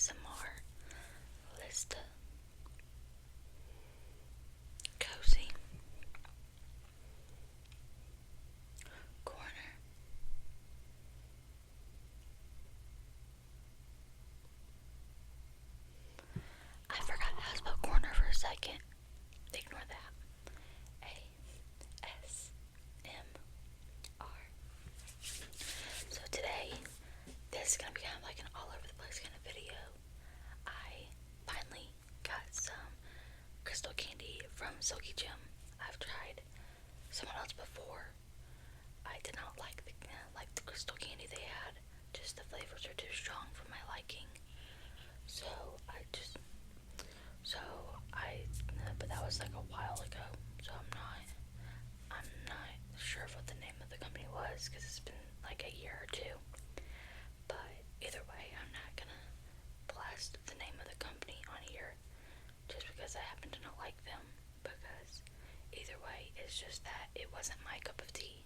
ASMR list. Cozy corner. I forgot how to spell corner for a second. Ignore that. ASMR. So today, this is gonna be kind of like an all over the place kind of video. I finally got some crystal candy from Silky Gem. I've tried someone else before. I did not like the crystal candy they had. Just the flavors are too strong for my liking. But that was like a while ago. So I'm not sure of what the name of the company was because it's been like a year or two. But either way, I'm not gonna blast the name of the company on here just because I happen to not like them. Because either way, it's just that it wasn't my cup of tea.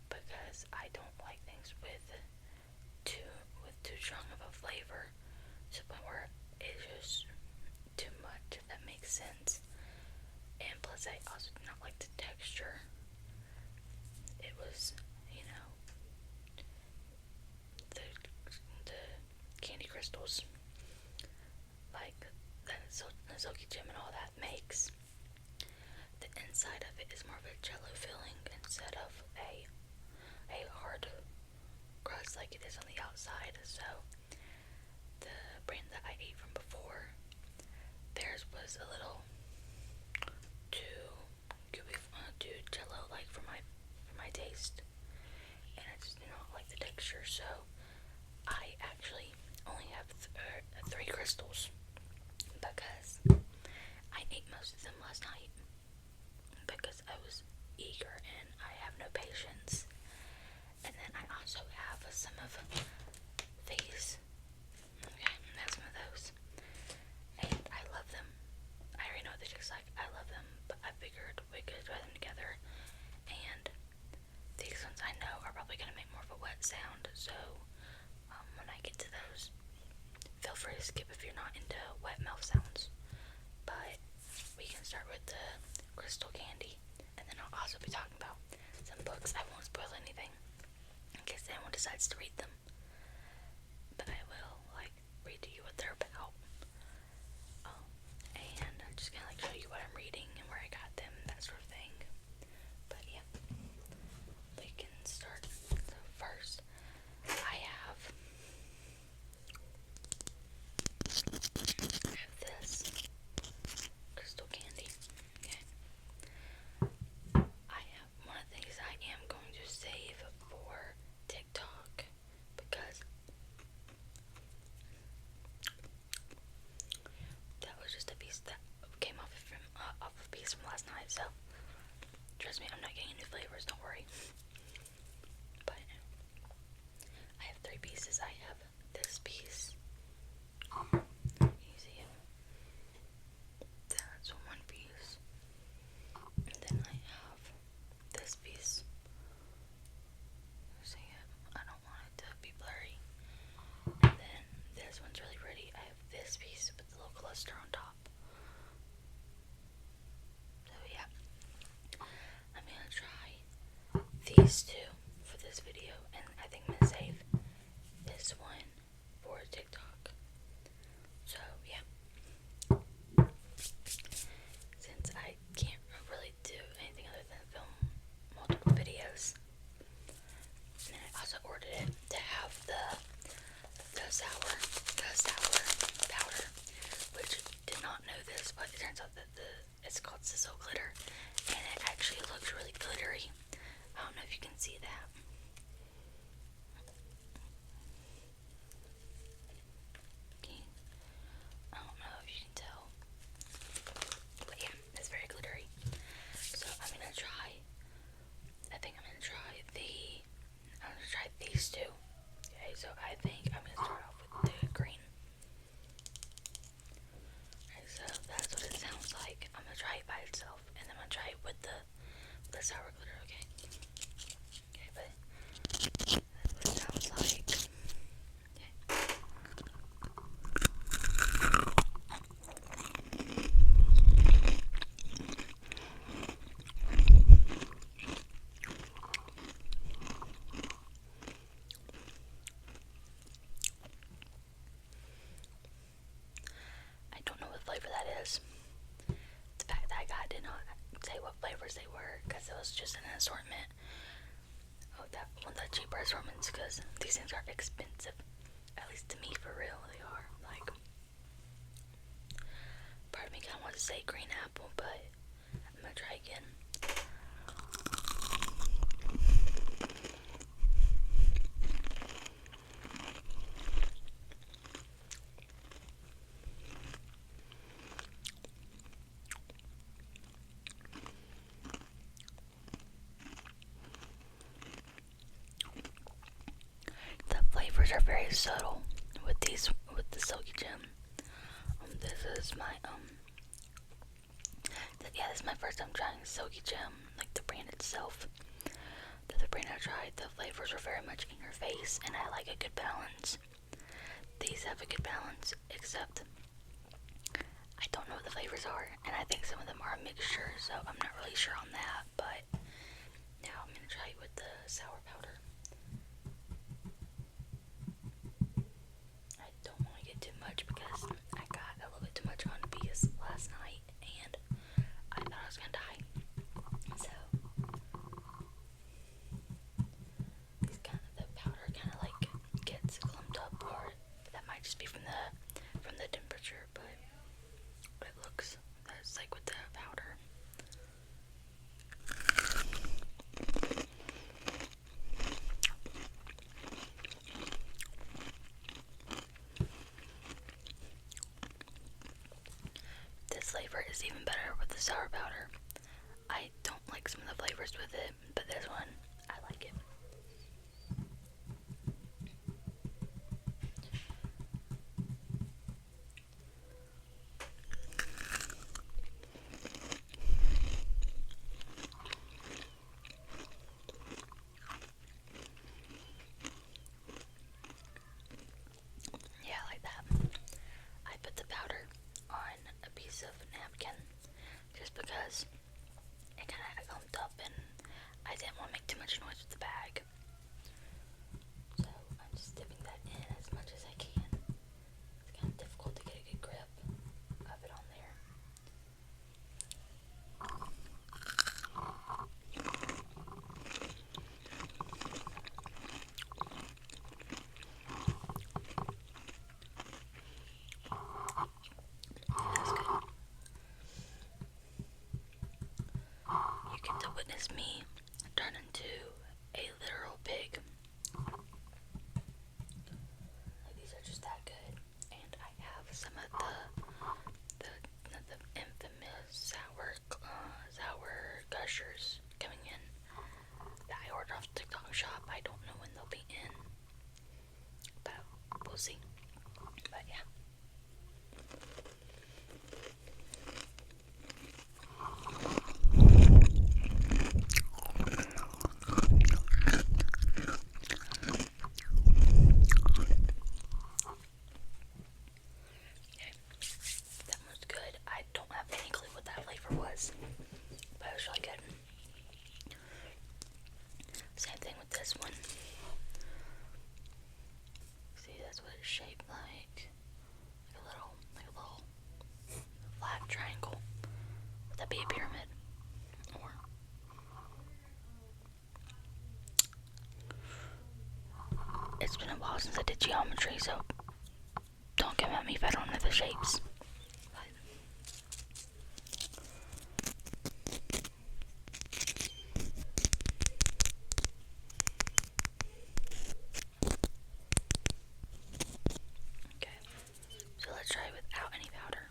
Because I don't like things with too strong of a flavor to the point where it's just too much, if that makes sense. And plus, I also did not like the texture. It was, the candy crystals, like the Silky Gem and all that makes. The inside of it is more of a jello filling instead of a hard crust like it is on the outside. So the brand that I ate from before, theirs was a little too gooey, too jello like for my taste, and I just do not like the texture. So I actually only have 3 crystals because I ate most of them last night because I was eager and I have no patience. And then I also have some of these. Okay, I have some of those. And I love them. I already know what they taste like. I love them, but I figured we could try them together. And these ones I know are probably going to make more of a wet sound. So when I get to those, feel free to skip if you're not into wet mouth sounds. But we can start with the crystal candy. And then I'll also be talking about some books. I won't spoil anything in case anyone decides to read them. But I will, read to you what they're about. And I'm just gonna, show you what I'm reading and where I got them, that sort of thing. But yeah, we can start. So first, I have this crystal candy. Okay. I have one of these I am going to save for TikTok because that was just a piece that came off a piece from last night. So trust me, I'm not getting new flavors. Don't worry. But I have 3 pieces. I have this piece. Can you see it? That's one piece. And then I have this piece. See it? I don't want it to be blurry. And then this one's really pretty. I have this piece with the little cluster on top. So yeah, I'm gonna try these 2 for this video, and I think I'm gonna save this one for TikTok. So yeah, since I can't really do anything other than film multiple videos, and I also ordered it to have the sour powder, which did not know this, but it turns out that it's called sizzle glitter, and it actually looks really glittery. I don't know if you can see that. I don't know if you can tell, but yeah, it's very glittery. So I'm gonna try. I think I'm gonna try these 2. Okay, so I think I'm gonna start off with the green. Okay, so that's what it sounds like. I'm gonna try it by itself, and then I'm gonna try it with the sour glitter. Okay. Okay, but that's what it sounds like. Okay. is. The fact that I did not say what flavors they were because it was just an assortment of one of the cheaper assortments, because these things are expensive. At least to me, for real, they are. Like, part of me kind of wants to say green apple, but I'm gonna try again. The flavors are very subtle with the Silky Gem. This is my this is my first time trying Silky Gem, like the brand itself. The other brand I tried, the flavors were very much in your face, and I like a good balance. These have a good balance, except I don't know what the flavors are, and I think some of them are a mixture, so I'm not really sure on that. But now I'm gonna try it with the sour powder. I don't want to get too much because I got a little bit too much on bees last night, and I thought I was gonna die. So the powder kind of like gets clumped up, or that might just be from the temperature, but it looks that's like with the powder. This flavor is even better with the sour powder. I don't like some of the flavors with it, but this one, I like it. Yeah, I like that. I put the powder on a piece of napkin just because it kind of clumped up and I didn't want to make too much noise with the bag. So I'm just dipping that in as much as I can. It's kind of difficult to get a good grip of it on there. That's good. You get to witness me turn into a literal pig. Like, these are just that good. And I have some of the infamous sour gushers coming in that I ordered off the TikTok shop. I don't know when they'll be in, but we'll see. But yeah. That was good. I don't have any clue what that flavor was, but it was really good. Same thing with this one. See, that's what it's shaped like. Like a little flat triangle. Would that be a pyramid? Or it's been a while since I did geometry, so don't come at me if I don't know the shapes. Okay, so let's try it without any powder.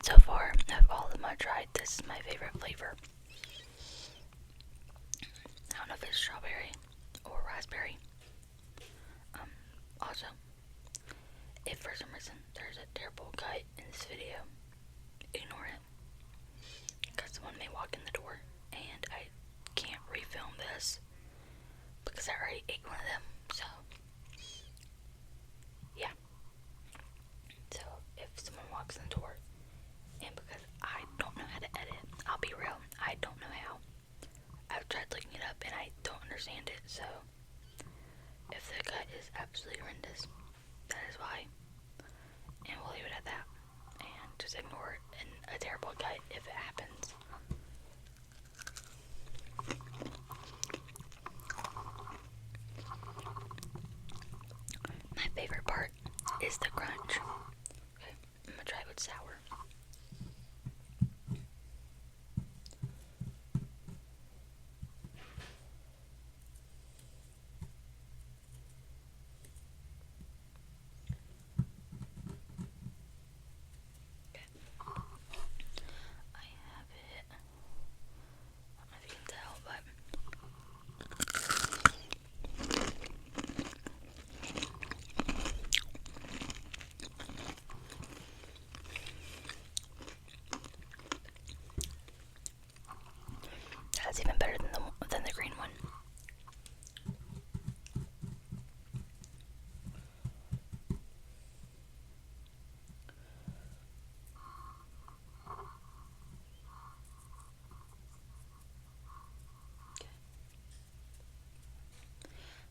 So far, of all of them I tried, this is my favorite flavor. I don't know if it's strawberry or raspberry. Also, if for some reason there's a terrible cut in this video, ignore it. Because someone may walk in the door and I can't refilm this because I already ate one of them. So, yeah. So, if someone walks in the door favorite part is the crunch. Okay, I'm gonna try it with sour. I have it. I don't know if you can tell, but that's even better than the green one.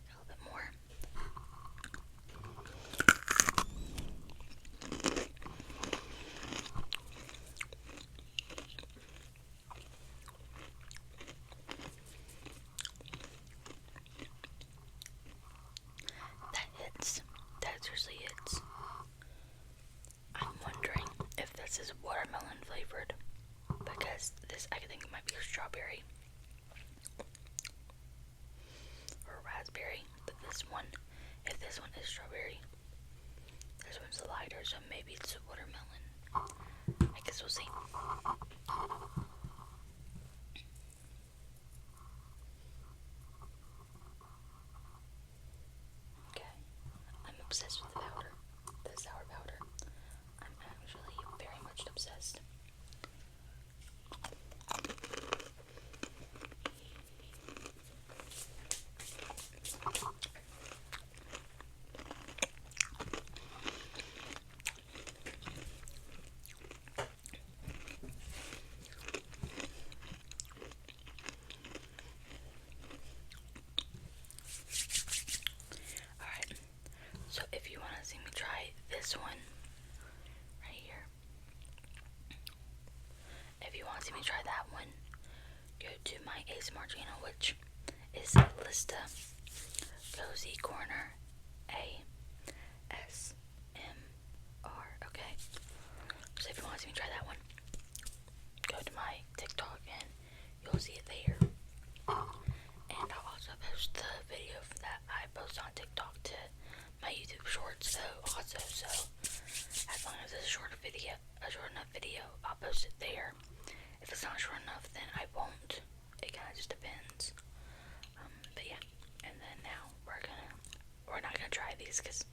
A little bit more. That hits. That seriously hits. I'm wondering if this is watermelon flavored, because this I think it might be strawberry or raspberry. But this one, if this one is strawberry, this one's lighter, so maybe it's watermelon. I guess we'll see. Okay, I'm obsessed with the powder, the sour powder. I'm actually very much obsessed. Alright, so if you want to see me try this one right here, if you want to see me try that one, go to my ASMR channel, which is Lista Cozy Corner ASMR. Okay, so if you want to see me try that one, go to my TikTok and you'll see it there. And I'll also post the video that I post on TikTok to my YouTube shorts. So as long as it's a short enough video, I'll post it there. If it's not short enough, then I won't. It kind of just depends. But yeah, and then now we're not gonna try these because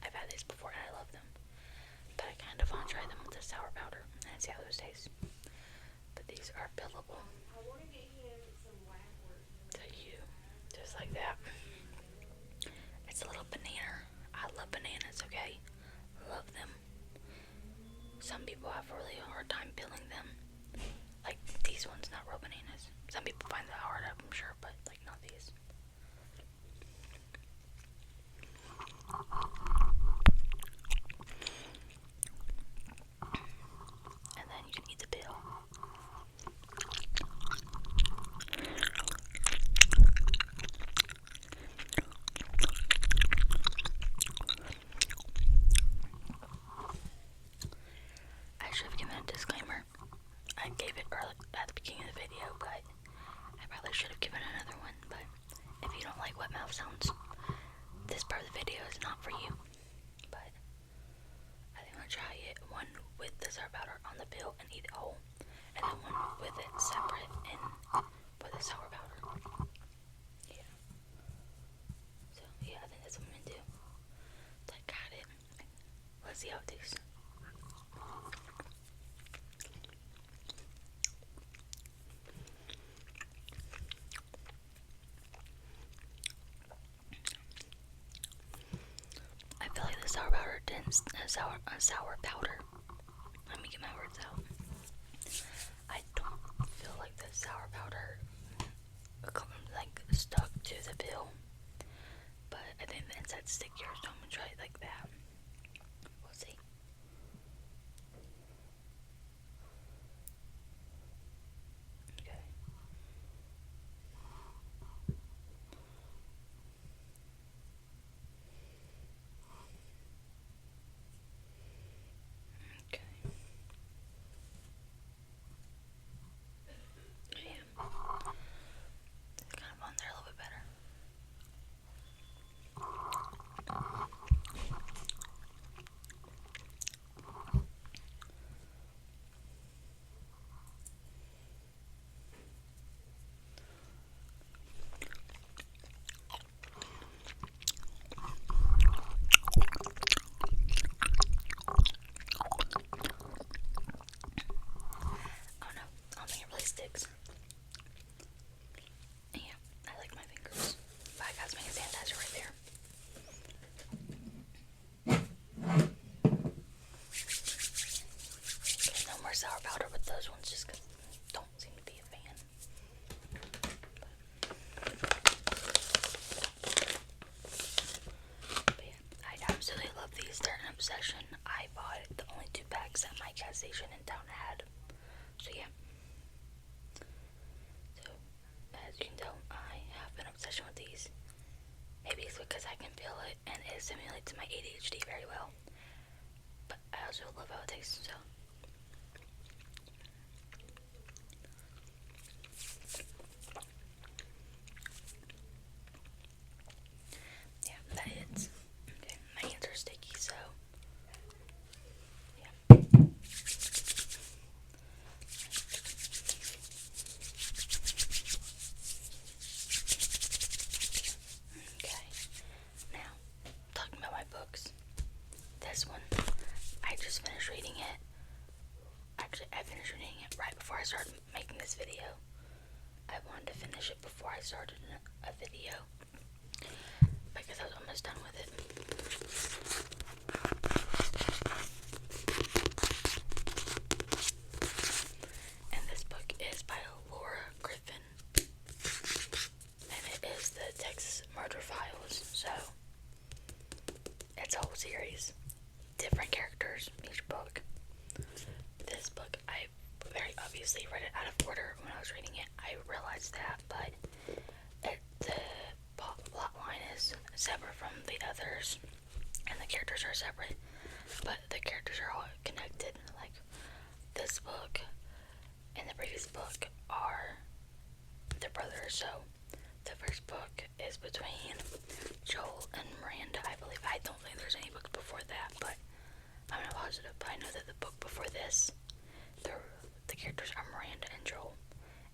I've had these before and I love them. But I kind of want to try them with the sour powder and see how those taste. But these are billable. To you, just like that. It's a little banana. I love bananas. Okay, love them. Some people have a really hard time peeling them. Like these ones, not real bananas. Some people find that hard, I'm sure, but like not these. And then you can eat the peel. I should have given a disclaimer. I gave it early at the beginning of the video, but I probably should have given another one. But if you don't like wet mouth sounds, this part of the video is not for you. But I think I'm gonna try it one with the sour powder on the peel and eat it whole, and then one with it separate and with the sour powder. Yeah. So yeah, I think that's what I'm gonna do. So I got it. Let's see how it tastes. I feel like the sour powder didn't sour powder. Let me get my words out. I don't feel like the sour powder like stuck to the peel, but I think the inside's stickier, so I'm gonna try it like that. We'll see. Okay. station in town had. So yeah. So as you can tell, I have an obsession with these. Maybe it's because I can feel it and it simulates my ADHD very well. But I also love how it tastes, so. Yeah, that hits. Okay, my hands are sticky, so. Yeah. Okay. Now, talking about my books. This one, I just finished reading it. Actually, I finished reading it right before I started making this video. I wanted to finish it before I started a video because I was almost done with it. And this book is by Laura Griffin, and it is the Texas Murder Files. So it's a whole series, different characters each book. This book, I very obviously read it out of order when I was reading it. I realized that, but the plot line is separate from the others, and the characters are separate, but the characters are all connected. Like, this book and the previous book are the brothers. So the first book is between Joel and Miranda, I believe. I don't think there's any books before that, but I'm not positive. But I know that the book before this, the characters are Miranda and Joel.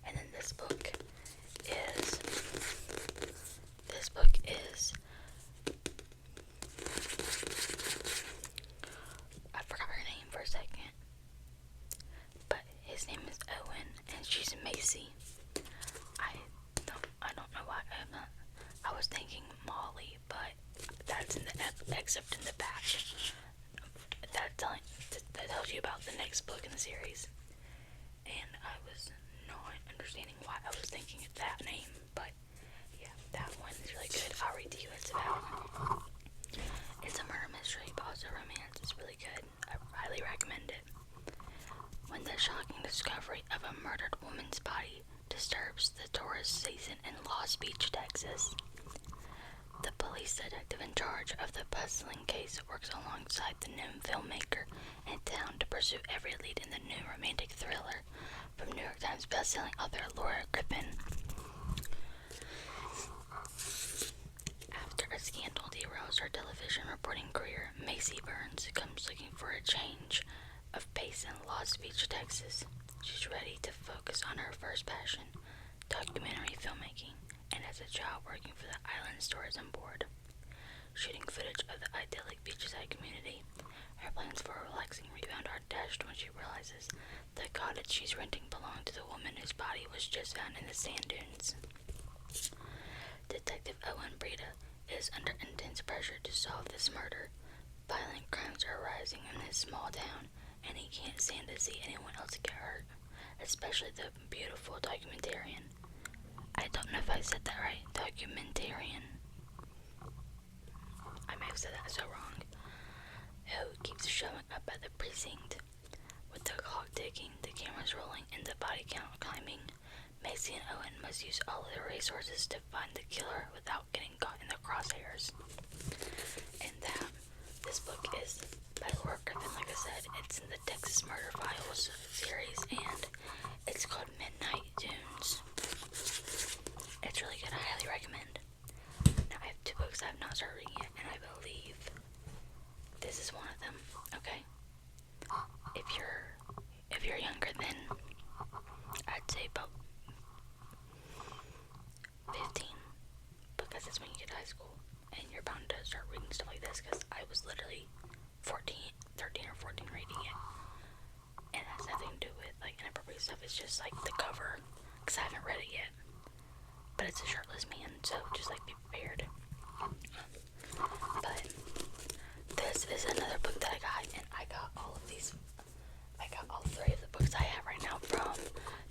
And then this book is I forgot her name for a second, but his name is Owen and she's Macy. I don't know why I was thinking Molly, but that's in the excerpt in the back. That tells you about the next book in the series. And I was not understanding why I was thinking of that name, but yeah, that one is really good. I'll read to you what it's about. It's a murder mystery, but also romance. It's really good. I highly recommend it. When the shocking discovery of a murdered woman's body disturbs the tourist season in Lost Beach, Texas, the police detective in charge of the puzzling case works alongside the known filmmaker in town to pursue every lead in the new romantic thriller from New York Times bestselling author Laura Griffin. After a scandal derails her television reporting career, Macy Burns comes looking for a change of pace in Lost Beach, Texas. She's ready to focus on her first passion, documentary filmmaking, and as a job working for the Islands Tourism Board. Shooting footage of the idyllic beachside community, her plans for a relaxing rebound are dashed when she realizes the cottage she's renting belonged to the woman whose body was just found in the sand dunes. Detective Owen Breda is under intense pressure to solve this murder. Violent crimes are rising in his small town, and he can't stand to see anyone else get hurt, especially the beautiful documentarian. I don't know if I said that right. Documentarian. I may have said that so wrong. Who keeps showing up at the precinct. With the clock ticking, the cameras rolling, and the body count climbing, Macy and Owen must use all of their resources to find the killer without getting caught in the crosshairs. And this book is by Laura Griffin, like I said. It's in the Texas Murder Files series, and it's called Midnight Dunes. It's really good. I highly recommend. Now, I have two books I have not started reading yet, and I believe this is one of them. Okay, if you're younger than, I'd say about 15, because that's when you get to high school, and you're bound to start reading stuff like this, because I was literally 13 or 14 reading it, and it has nothing to do with like inappropriate stuff. It's just like the cover, because I haven't read it yet, but it's a shirtless man, so just like be prepared. But this is another book that I got, and I got all three of the books I have right now from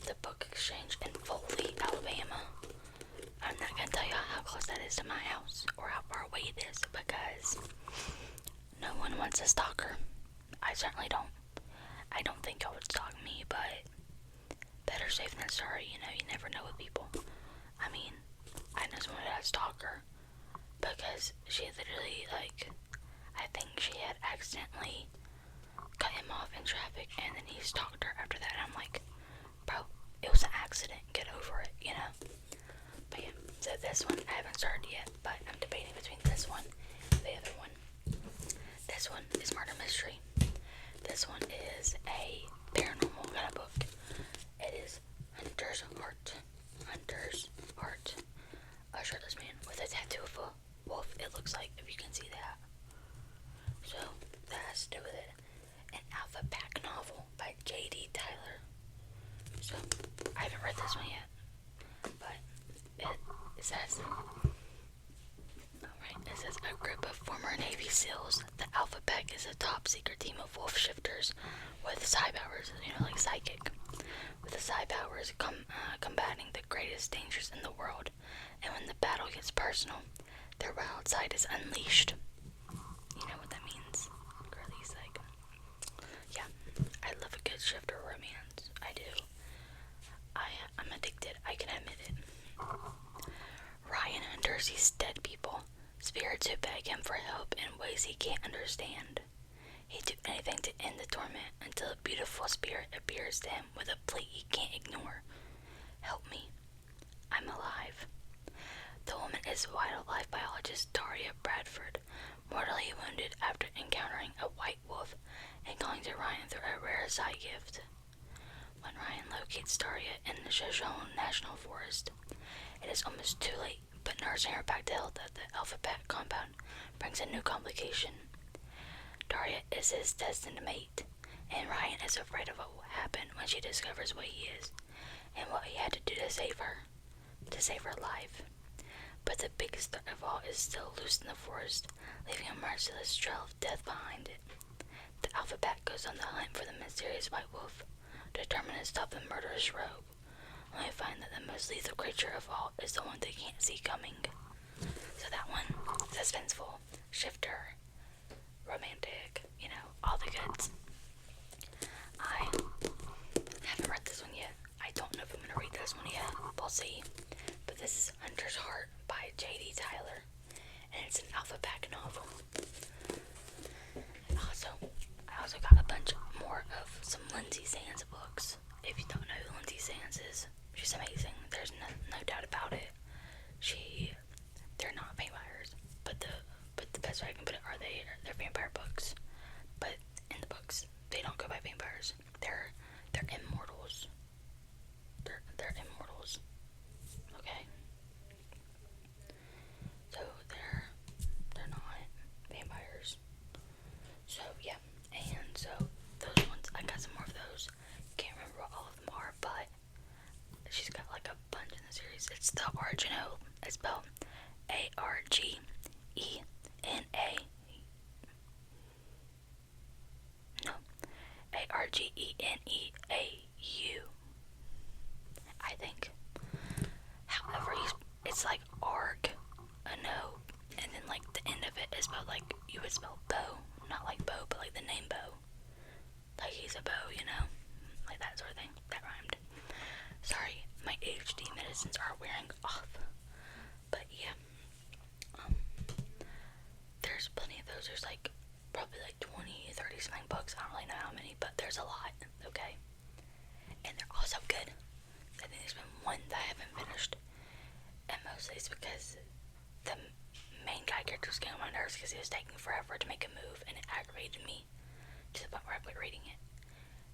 the book exchange in Foley, Alabama. I'm not gonna tell you how close that is to my house or how far away it is, because no one wants a stalker. I certainly don't. I don't think y'all would stalk me, but better safe than sorry, you know, you never know with people. I mean, I know someone that had a stalker because she literally, like, I think she had accidentally cut him off in traffic and then he stalked her after that. And I'm like, bro, it was an accident, get over it, you know? But yeah, so this one I haven't started yet, but I'm debating between this one and the other one. This one is murder mystery. This one is a paranormal kind of book. It is Hunter's Heart. Hunter's Heart. A shirtless man with a tattoo of a wolf, it looks like, if you can see that. So, that has to do with it. An Alpha Pack novel by J.D. Tyler. So, I haven't read this one yet, but it says, alright, it says, a group of former Navy SEALs, the Alpha Pack is a top secret team of wolf shifters with psi powers, you know, like psychic, with the psi powers combating the greatest dangers in the world, and when the battle gets personal, their wild side is unleashed. You know what that means? Girlies, like, yeah, I love a good shifter romance. I do. I'm addicted. I can admit it. Ryan Hunter sees dead people, spirits who beg him for help in ways he can't understand. He'd do anything to end the torment until a beautiful spirit appears to him with a plea he can't ignore. Help me. I'm alive. The woman is wildlife biologist Daria Bradford, mortally wounded after encountering a white wolf and calling to Ryan through a rare side gift. When Ryan locates Daria in the Shoshone National Forest, it is almost too late, but nursing her back to health at the Alpha Pack compound brings a new complication. Daria is his destined mate, and Ryan is afraid of what will happen when she discovers what he is, and what he had to do to save her life. But the biggest threat of all is still loose in the forest, leaving a merciless trail of death behind it. The Alpha Pack goes on the hunt for the mysterious white wolf, determined to stop the murderous rogue, only find that the most lethal creature of all is the one they can't see coming. So that one, suspenseful, shifter, romantic, you know, all the goods. I haven't read this one yet. I don't know if I'm going to read this one yet. We'll see. But this is Hunter's Heart by J.D. Tyler, and it's an Alpha Pack novel. I also got a bunch more of some Lindsay Sands books. If you don't know who Lindsay Sands is, she's amazing. There's no doubt about it. They're not vampires, but the best way I can put it are they're vampire books. But in the books, they don't go by vampires. They're immortals. They're immortals. Okay. So they're not vampires. So yeah, and so those ones, I got some more of those. Can't remember what all of them are, but she's got like a bunch in the series. It's the Argeno. It's spelled Argena. No, Argeneau. I think. However, it's like arg, no, and then like the end of it is spelled like you would spell bow, not like bow, but like the name bow. Like he's a bow, you know, like that sort of thing. That rhymed. Sorry, my ADHD medicines are wearing off. But yeah, there's plenty of those. There's like probably like 20, 30 something books. I don't really know how many, but there's a lot. Okay, and they're all so good. I think there's been one that I haven't finished, and mostly it's because the main guy character was getting on my nerves because he was taking forever to make a move, and it aggravated me to the point where I quit reading it.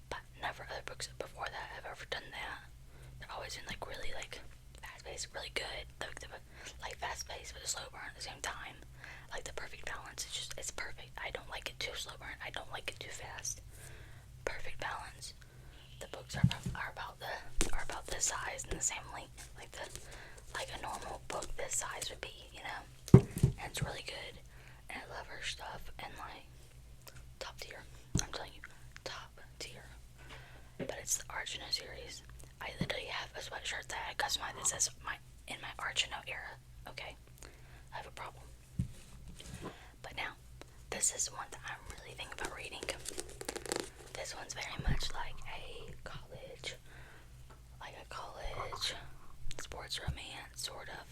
But never other books before that have ever done that. They're always been like really like fast-paced, really good, like fast-paced but a slow burn at the same time. Like the perfect balance. It's perfect. I don't like it too slow burn. I don't like it too fast. Perfect balance. The books are about this size and the same length, like a normal book this size would be, you know. And it's really good, and I love her stuff, and like top tier. I'm telling you, top tier. But it's the Argeno series. I literally have a sweatshirt that I customized that says in my Argeno era. Okay, I have a problem. But now, this is one that I'm really thinking about reading. this one's very much like a college sports romance, sort of.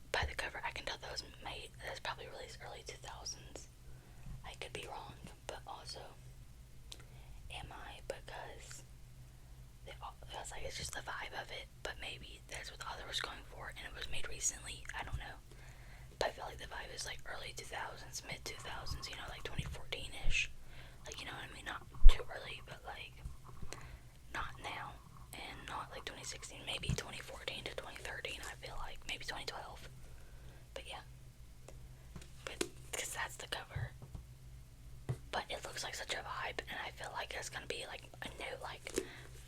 By the cover, I can tell that was probably released early 2000s. I could be wrong, but also, am I? Because I was like, it's just the vibe of it, but maybe that's what the author was going for, and it was made recently. I don't know. But I feel like the vibe is like early 2000s, mid 2000s, like 2014-ish. Like, you know what I mean? Not too early, but like, not now. And not like 2016, maybe 2014 to 2013, I feel like. Maybe 2012. But yeah. Because that's the cover. But it looks like such a vibe, and I feel like it's gonna be like a new, like,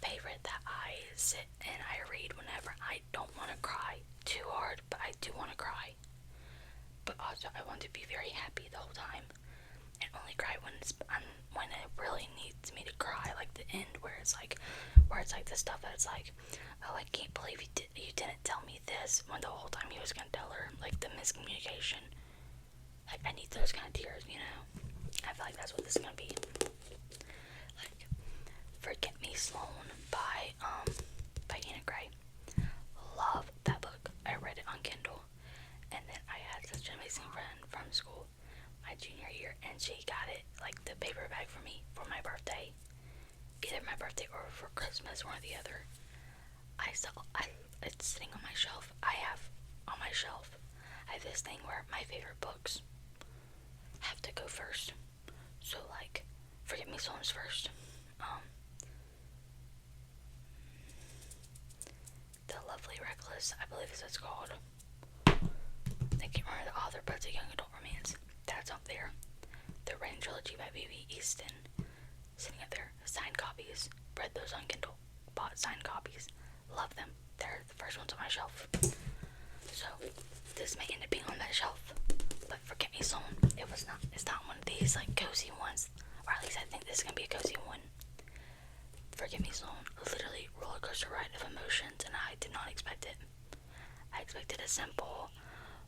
favorite that I sit and I read whenever I don't want to cry too hard, but I do want to cry. But also, I want to be very happy the whole time, and only cry when it really needs me to cry, like the end where it's like the stuff that's like, oh, I can't believe you didn't tell me this, when the whole time he was gonna tell her, like the miscommunication. Like, I need those kind of tears, I feel like that's what this is gonna be. Like, Forget Me Sloan by Anna Gray. Love that book. I read it on Kindle. And then I had such an amazing friend from school my junior year, and she got it, like, the paperback for me for my birthday. Either my birthday or for Christmas, one or the other. It's sitting on my shelf. I have this thing where my favorite books have to go first. So, like, Forget Me Sloan's first. The Lovely Reckless, I believe is what it's called. I can't remember the author, but it's a young adult romance. That's up there. The Rain Trilogy by B.B. Easton, sitting up there. Signed copies. Read those on Kindle. Bought signed copies. Love them. They're the first ones on my shelf. So, this may end up being on that shelf. But Forget Me Sloan, it's not one of these, like, cozy ones. Or at least I think this is gonna be a cozy one. Forget Me Sloan, literally roller coaster ride of emotions, and I did not expect it. I expected a simple,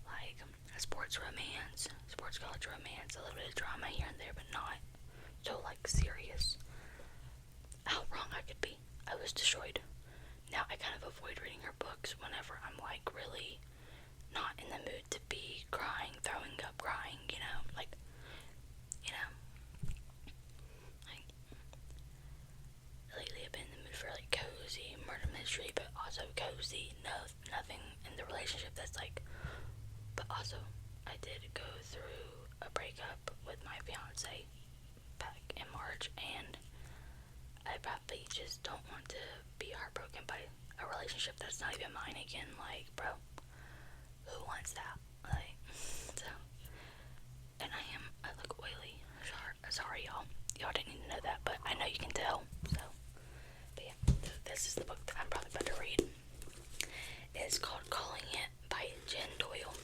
like, a sports college romance, a little bit of drama here and there, but not so, like, serious. How wrong I could be. I was destroyed. Now I kind of avoid reading her books whenever I'm, like, really not in the mood to be crying, throwing up, crying, like, lately I've been in the mood for, like, cozy murder mystery, but also cozy, nothing in the relationship that's, like, but also, I did go through a breakup with my fiance back in March, and I probably just don't want to be heartbroken by a relationship that's not even mine again. Like, bro, who wants that? Like, so, and I look oily. Sorry, y'all. Y'all didn't need to know that, but I know you can tell. So, but yeah, this is the book that I'm probably about to read. It's called Calling It by Jen Doyle.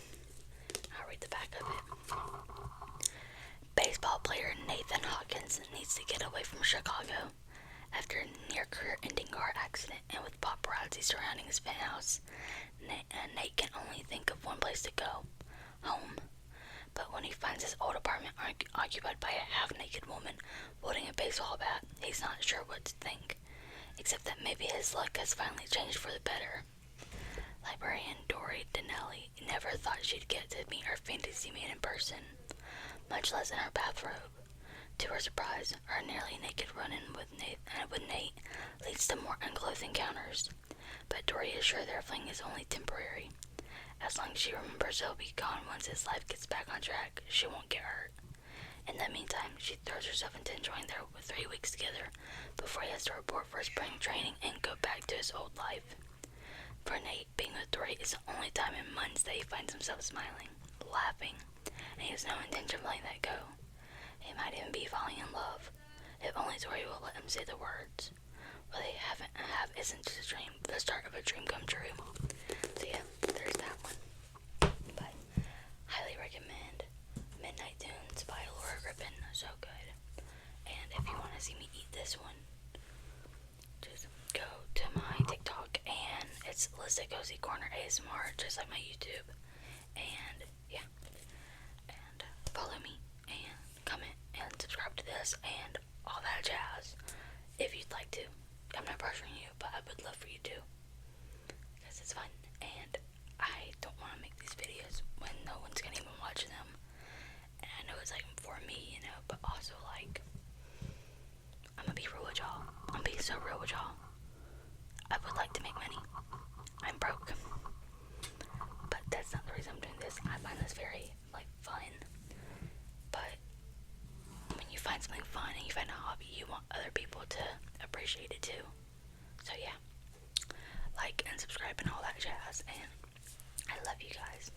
I'll read the back of it. Baseball player Nathan Hawkins needs to get away from Chicago. After a near-career-ending car accident and with paparazzi surrounding his penthouse, Nate can only think of one place to go: home. But when he finds his old apartment occupied by a half-naked woman holding a baseball bat, he's not sure what to think, except that maybe his luck has finally changed for the better. Librarian Dory Donnelly never thought she'd get to meet her fantasy man in person, much less in her bathrobe. To her surprise, her nearly naked run-in with Nate leads to more unclothed encounters, but Dory is sure their fling is only temporary. As long as she remembers he'll be gone once his life gets back on track, she won't get hurt. In the meantime, she throws herself into enjoying their 3 weeks together before he has to report for spring training and go back to his old life. For Nate, being with Dory is the only time in months that he finds himself smiling, laughing, and he has no intention of letting that go. He might even be falling in love, if only Dory will let him say the words. What they have isn't just a dream, but the start of a dream come true. So yeah, there's that one. But highly recommend Midnight Dunes by Laura Griffin. So good. And if you want to see me eat this one, just go to my TikTok, and it's Lisa Cozy Corner ASMR, just like my YouTube. And yeah, and follow me and comment and subscribe to into this and all that jazz if you'd like to. I'm not pressuring you, but I would love for you to, because it's fun, and I don't want to make these videos when no one's gonna even watch them. And I know it's like for me, but also like I'm gonna be real with y'all. I'm gonna be so real with y'all. I would like to make money. I'm broke, but that's not the reason I'm doing this. I find this very like fun. But when you find something fun and you find a hobby, you want other people to appreciate it too. So yeah, like and subscribe and all that jazz. And I love you guys.